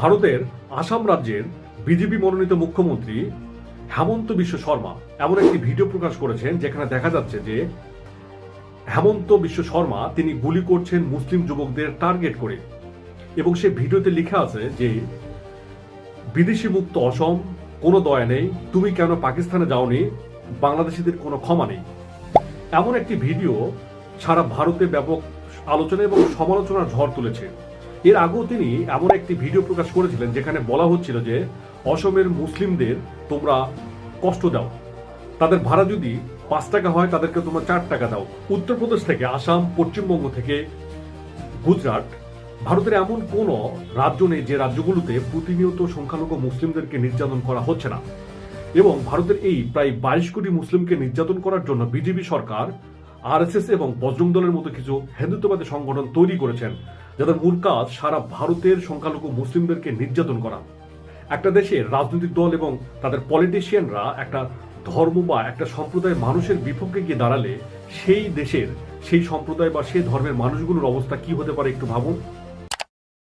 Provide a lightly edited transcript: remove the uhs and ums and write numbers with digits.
ভারতের আসাম রাজ্যের বিজেপি মনোনীত মুখ্যমন্ত্রী হেমন্ত বিশ্ব শর্মা এমন একটি ভিডিও প্রকাশ করেছেন যেখানে দেখা যাচ্ছে যে হেমন্ত বিশ্ব শর্মা তিনি গুলি করছেন মুসলিম যুবকদের টার্গেট করে, এবং সে ভিডিওতে লেখা আছে যে বিদেশি মুক্ত অসম, কোনো দয়া নেই, তুমি কেন পাকিস্তানে যাওনি, বাংলাদেশিদের কোনো ক্ষমা নেই। এমন একটি ভিডিও সারা ভারতে ব্যাপক আলোচনা এবং সমালোচনার ঝড় তুলেছে। এর আগেও তিনি এমন একটি ভিডিও প্রকাশ করেছিলেন যেখানে বলা হচ্ছিল যে অসমের মুসলিমদের তোমরা কষ্ট দাও, তাদের ভাড়া যদি 5 টাকা হয় তাদেরকে তোমরা 4 টাকা দাও। উত্তরপ্রদেশ থেকে আসাম, পশ্চিমবঙ্গ থেকে গুজরাট, ভারতের এমন কোন রাজ্য নেই যে রাজ্যগুলোতে প্রতিনিয়ত সংখ্যালঘু মুসলিমদেরকে নির্যাতন করা হচ্ছে না। এবং ভারতের এই প্রায় 22 কোটি মুসলিমকে নির্যাতন করার জন্য বিজেপি সরকার আরএসএস এবং বজরং দলের মতো কিছু হিন্দুত্ববাদী সংগঠন তৈরি করেছেন, যাদের মূল কাজ সারা ভারতের সংখ্যালঘু মুসলিমদেরকে নির্যাতন করা। একটা দেশের রাজনৈতিক দল এবং তাদের পলিটিশিয়ানরা একটা ধর্ম বা একটা সম্প্রদায়ের মানুষের বিপক্ষে গিয়ে দাঁড়ালে সেই দেশের সেই সম্প্রদায় বা সেই ধর্মের মানুষগুলোর অবস্থা কি হতে পারে একটু ভাবুন।